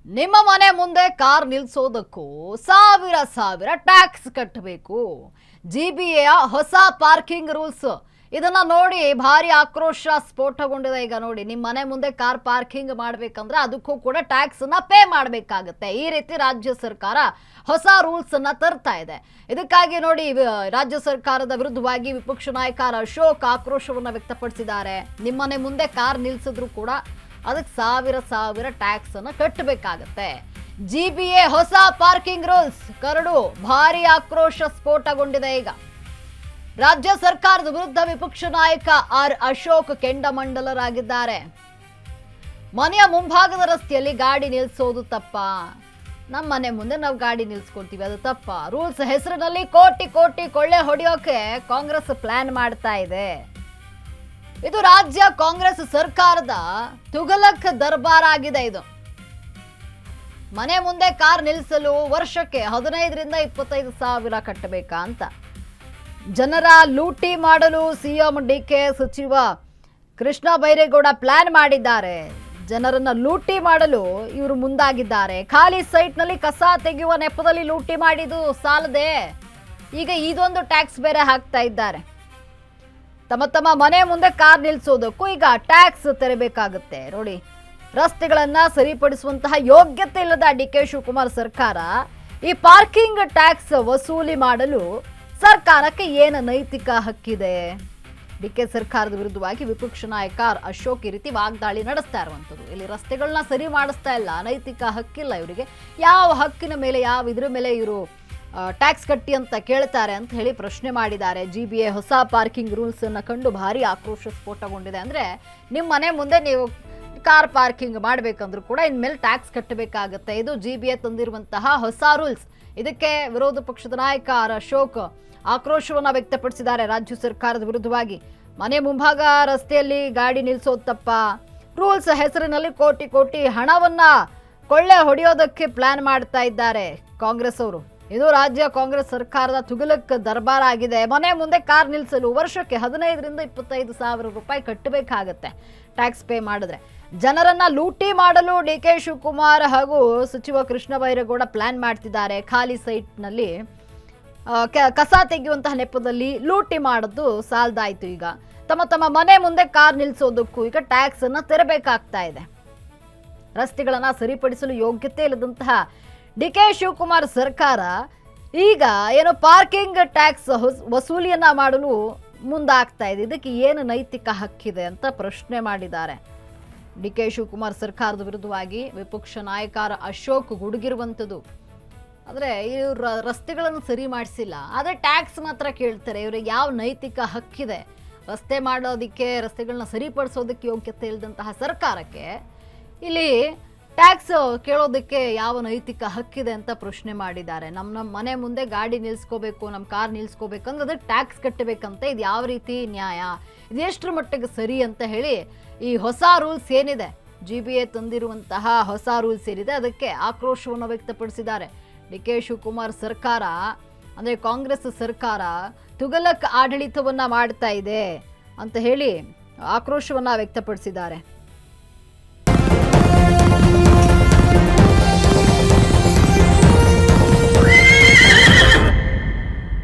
ನಿಮ್ಮ ಮನೆ ಮುಂದೆ ಕಾರ್ ನಿಲ್ಸೋದಕ್ಕೂ ಸಾವಿರ ಸಾವಿರ ಟ್ಯಾಕ್ಸ್ ಕಟ್ಟಬೇಕು. ಜಿಬಿಎಯ ಹೊಸ ಪಾರ್ಕಿಂಗ್ ರೂಲ್ಸ್ ಇದನ್ನ ನೋಡಿ ಭಾರಿ ಆಕ್ರೋಶ ಸ್ಫೋಟಗೊಂಡಿದೆ. ಈಗ ನೋಡಿ, ನಿಮ್ಮ ಮನೆ ಮುಂದೆ ಕಾರ್ ಪಾರ್ಕಿಂಗ್ ಮಾಡಬೇಕಂದ್ರೆ ಅದಕ್ಕೂ ಕೂಡ ಟ್ಯಾಕ್ಸ್ ಅನ್ನ ಪೇ ಮಾಡಬೇಕಾಗುತ್ತೆ. ಈ ರೀತಿ ರಾಜ್ಯ ಸರ್ಕಾರ ಹೊಸ ರೂಲ್ಸ್ ಅನ್ನ ತರ್ತಾ ಇದೆ. ಇದಕ್ಕಾಗಿ ನೋಡಿ, ರಾಜ್ಯ ಸರ್ಕಾರದ ವಿರುದ್ಧವಾಗಿ ವಿಪಕ್ಷ ನಾಯಕ ಅಶೋಕ್ ಆಕ್ರೋಶವನ್ನ ವ್ಯಕ್ತಪಡಿಸಿದ್ದಾರೆ. ನಿಮ್ಮ ಮನೆ ಮುಂದೆ ಕಾರ್ ನಿಲ್ಸಿದ್ರು ಕೂಡ ಅದಕ್ಕೆ ಸಾವಿರ ಸಾವಿರ ಟ್ಯಾಕ್ಸ್ ಅನ್ನು ಕಟ್ಟಬೇಕಾಗತ್ತೆ. ಜಿಬಿಎ ಹೊಸ ಪಾರ್ಕಿಂಗ್ ರೂಲ್ಸ್ ಕರಡು ಭಾರಿ ಆಕ್ರೋಶ ಸ್ಫೋಟಗೊಂಡಿದೆ. ಈಗ ರಾಜ್ಯ ಸರ್ಕಾರದ ವಿರುದ್ಧ ವಿಪಕ್ಷ ನಾಯಕ ಅಶೋಕ್ ಕೆಂಡಮಂಡಲರಾಗಿದ್ದಾರೆ. ಮನೆಯ ಮುಂಭಾಗದ ರಸ್ತೆಯಲ್ಲಿ ಗಾಡಿ ನಿಲ್ಲಿಸೋದು ತಪ್ಪ? ನಮ್ಮ ಮನೆ ಮುಂದೆ ನಾವು ಗಾಡಿ ನಿಲ್ಸ್ಕೊಳ್ತೀವಿ, ಅದು ತಪ್ಪ? ರೂಲ್ಸ್ ಹೆಸರಿನಲ್ಲಿ ಕೋಟಿ ಕೋಟಿ ಕೊಳ್ಳೆ ಹೊಡೆಯೋಕೆ ಕಾಂಗ್ರೆಸ್ ಪ್ಲಾನ್ ಮಾಡ್ತಾ ಇದೆ. ಇದು ರಾಜ್ಯ ಕಾಂಗ್ರೆಸ್ ಸರ್ಕಾರದ ತುಗಲಕ್ ದರ್ಬಾರ್ ಆಗಿದೆ. ಇದು ಮನೆ ಮುಂದೆ ಕಾರ್ ನಿಲ್ಲಿಸಲು ವರ್ಷಕ್ಕೆ 15ರಿಂದ 25 ಸಾವಿರ ಕಟ್ಟಬೇಕಾ ಅಂತ ಜನರ ಲೂಟಿ ಮಾಡಲು ಸಿಎಂ ಡಿಕೆ ಸಚಿವ ಕೃಷ್ಣ ಬೈರೇಗೌಡ ಪ್ಲಾನ್ ಮಾಡಿದ್ದಾರೆ. ಜನರನ್ನ ಲೂಟಿ ಮಾಡಲು ಇವರು ಮುಂದಾಗಿದ್ದಾರೆ. ಖಾಲಿ ಸೈಟ್ನಲ್ಲಿ ಕಸ ತೆಗೆಯುವ ನೆಪದಲ್ಲಿ ಲೂಟಿ ಮಾಡಿದ್ದು ಸಾಲದೆ ಈಗ ಇದೊಂದು ಟ್ಯಾಕ್ಸ್ ಬೇರೆ ಹಾಕ್ತಾ ಇದ್ದಾರೆ. ತಮ್ಮ ಮನೆ ಮುಂದೆ ಕಾರ್ ನಿಲ್ಲಿಸೋದಕ್ಕೂ ಈಗ ಟ್ಯಾಕ್ಸ್ ತೆರಬೇಕಾಗುತ್ತೆ. ನೋಡಿ, ರಸ್ತೆಗಳನ್ನ ಸರಿಪಡಿಸುವಂತಹ ಯೋಗ್ಯತೆ ಇಲ್ಲದ ಡಿಕೆ ಶಿವಕುಮಾರ್ ಸರ್ಕಾರ ಈ ಪಾರ್ಕಿಂಗ್ ಟ್ಯಾಕ್ಸ್ ವಸೂಲಿ ಮಾಡಲು ಸರ್ಕಾರಕ್ಕೆ ಏನು ನೈತಿಕ ಹಕ್ಕಿದೆ? ಡಿಕೆ ಸರ್ಕಾರದ ವಿರುದ್ಧವಾಗಿ ವಿಪಕ್ಷ ನಾಯಕ ಅಶೋಕ್ ಈ ರೀತಿ ವಾಗ್ದಾಳಿ ನಡೆಸ್ತಾ ಇರುವಂಥದ್ದು. ಇಲ್ಲಿ ರಸ್ತೆಗಳನ್ನ ಸರಿ ಮಾಡಿಸ್ತಾ ಇಲ್ಲ, ನೈತಿಕ ಹಕ್ಕಿಲ್ಲ ಇವರಿಗೆ. ಯಾವ ಹಕ್ಕಿನ ಮೇಲೆ, ಯಾವ ಇದ್ರ ಮೇಲೆ ಇವರು ಟ್ಯಾಕ್ಸ್ ಕಟ್ಟಿ ಅಂತ ಕೇಳ್ತಾರೆ ಅಂತ ಹೇಳಿ ಪ್ರಶ್ನೆ ಮಾಡಿದ್ದಾರೆ. ಜಿಬಿಎ ಹೊಸ ಪಾರ್ಕಿಂಗ್ ರೂಲ್ಸ್ ಅನ್ನ ಕಂಡು ಭಾರಿ ಆಕ್ರೋಶ ಸ್ಫೋಟಗೊಂಡಿದೆ. ಅಂದ್ರೆ ನಿಮ್ಮ ಮನೆ ಮುಂದೆ ನೀವು ಕಾರ್ ಪಾರ್ಕಿಂಗ್ ಮಾಡಬೇಕಂದ್ರೂ ಕೂಡ ಇನ್ಮೇಲೆ ಟ್ಯಾಕ್ಸ್ ಕಟ್ಟಬೇಕಾಗತ್ತೆ. ಇದು ಜಿಬಿಎ ತಂದಿರುವಂತಹ ಹೊಸ ರೂಲ್ಸ್. ಇದಕ್ಕೆ ವಿರೋಧ ಪಕ್ಷದ ನಾಯಕ ಅಶೋಕ್ ಆಕ್ರೋಶವನ್ನ ವ್ಯಕ್ತಪಡಿಸಿದ್ದಾರೆ. ರಾಜ್ಯ ಸರ್ಕಾರದ ವಿರುದ್ಧವಾಗಿ ಮನೆ ಮುಂಭಾಗ ರಸ್ತೆಯಲ್ಲಿ ಗಾಡಿ ನಿಲ್ಲಿಸೋದು ತಪ್ಪ? ರೂಲ್ಸ್ ಹೆಸರಿನಲ್ಲಿ ಕೋಟಿ ಕೋಟಿ ಹಣವನ್ನ ಕೊಳ್ಳೆ ಹೊಡೆಯೋದಕ್ಕೆ ಪ್ಲಾನ್ ಮಾಡ್ತಾ ಇದ್ದಾರೆ ಕಾಂಗ್ರೆಸ್ ಅವರು. ಇದು ರಾಜ್ಯ ಕಾಂಗ್ರೆಸ್ ಸರ್ಕಾರದ ತುಗಲಕ್ ದರ್ಬಾರ್ ಆಗಿದೆ. ಮನೆ ಮುಂದೆ ಕಾರ್ ನಿಲ್ಲಿಸಲು ವರ್ಷಕ್ಕೆ 15ರಿಂದ 25 ಸಾವಿರ ರೂಪಾಯಿ ಕಟ್ಟಬೇಕಾಗತ್ತೆ ಟ್ಯಾಕ್ಸ್ ಪೇ ಮಾಡಿದ್ರೆ. ಜನರನ್ನ ಲೂಟಿ ಮಾಡಲು ಡಿಕೆ ಶಿವಕುಮಾರ್ ಹಾಗೂ ಸಚಿವ ಕೃಷ್ಣ ಬೈರೇಗೌಡ ಪ್ಲಾನ್ ಮಾಡ್ತಿದ್ದಾರೆ. ಖಾಲಿ ಸೈಟ್ನಲ್ಲಿ ಕಸ ತೆಗೆಯುವಂತಹ ನೆಪದಲ್ಲಿ ಲೂಟಿ ಮಾಡೋದು ಸಾಲದಾಯ್ತು. ಈಗ ತಮ್ಮ ಮನೆ ಮುಂದೆ ಕಾರ್ ನಿಲ್ಲಿಸೋದಕ್ಕೂ ಈಗ ಟ್ಯಾಕ್ಸ್ ಅನ್ನ ತೆರಬೇಕಾಗ್ತಾ ಇದೆ. ರಸ್ತೆಗಳನ್ನ ಸರಿಪಡಿಸಲು ಯೋಗ್ಯತೆ ಇಲ್ಲದಂತಹ ಡಿಕೆ ಶಿವಕುಮಾರ್ ಸರ್ಕಾರ ಈಗ ಏನು ಪಾರ್ಕಿಂಗ್ ಟ್ಯಾಕ್ಸ್ ವಸೂಲಿಯನ್ನ ಮಾಡಲು ಮುಂದಾಗ್ತಾ ಇದೆ. ಇದಕ್ಕೆ ಏನು ನೈತಿಕ ಹಕ್ಕಿದೆ ಅಂತ ಪ್ರಶ್ನೆ ಮಾಡಿದ್ದಾರೆ. ಡಿಕೆ ಶಿವಕುಮಾರ್ ಸರ್ಕಾರದ ವಿರುದ್ಧವಾಗಿ ವಿಪಕ್ಷ ನಾಯಕ ಅಶೋಕ್ ಗುಡುಗಿರುವಂಥದ್ದು. ಆದರೆ ಇವರು ರಸ್ತೆಗಳನ್ನು ಸರಿ ಮಾಡಿಸಿಲ್ಲ, ಆದರೆ ಟ್ಯಾಕ್ಸ್ ಮಾತ್ರ ಕೇಳ್ತಾರೆ. ಇವ್ರಿಗೆ ಯಾವ ನೈತಿಕ ಹಕ್ಕಿದೆ? ರಸ್ತೆ ಮಾಡೋದಕ್ಕೆ, ರಸ್ತೆಗಳನ್ನ ಸರಿಪಡಿಸೋದಕ್ಕೆ ಯೋಗ್ಯತೆ ಇಲ್ಲದಂತಹ ಸರ್ಕಾರಕ್ಕೆ ಇಲ್ಲಿ ಟ್ಯಾಕ್ಸ್ ಕೇಳೋದಕ್ಕೆ ಯಾವ ನೈತಿಕ ಹಕ್ಕಿದೆ ಅಂತ ಪ್ರಶ್ನೆ ಮಾಡಿದ್ದಾರೆ. ನಮ್ಮ ಮನೆ ಮುಂದೆ ಗಾಡಿ ನಿಲ್ಸ್ಕೋಬೇಕು, ನಮ್ಮ ಕಾರ್ ನಿಲ್ಸ್ಕೋಬೇಕಂದ್ರೆ ಅದಕ್ಕೆ ಟ್ಯಾಕ್ಸ್ ಕಟ್ಟಬೇಕಂತ ಇದು ಯಾವ ರೀತಿ ನ್ಯಾಯ? ಇದು ಎಷ್ಟರ ಮಟ್ಟಿಗೆ ಸರಿ ಅಂತ ಹೇಳಿ ಈ ಹೊಸ ರೂಲ್ಸ್ ಏನಿದೆ, ಜಿಬಿಎ ತಂದಿರುವಂತಹ ಹೊಸ ರೂಲ್ಸ್ ಏನಿದೆ ಅದಕ್ಕೆ ಆಕ್ರೋಶವನ್ನು ವ್ಯಕ್ತಪಡಿಸಿದ್ದಾರೆ. ಡಿಕೆ ಶಿವಕುಮಾರ್ ಸರ್ಕಾರ ಅಂದರೆ ಕಾಂಗ್ರೆಸ್ ಸರ್ಕಾರ ತುಗಲಕ್ ಆಡಳಿತವನ್ನ ಮಾಡ್ತಾ ಇದೆ ಅಂತ ಹೇಳಿ ಆಕ್ರೋಶವನ್ನ ವ್ಯಕ್ತಪಡಿಸಿದ್ದಾರೆ.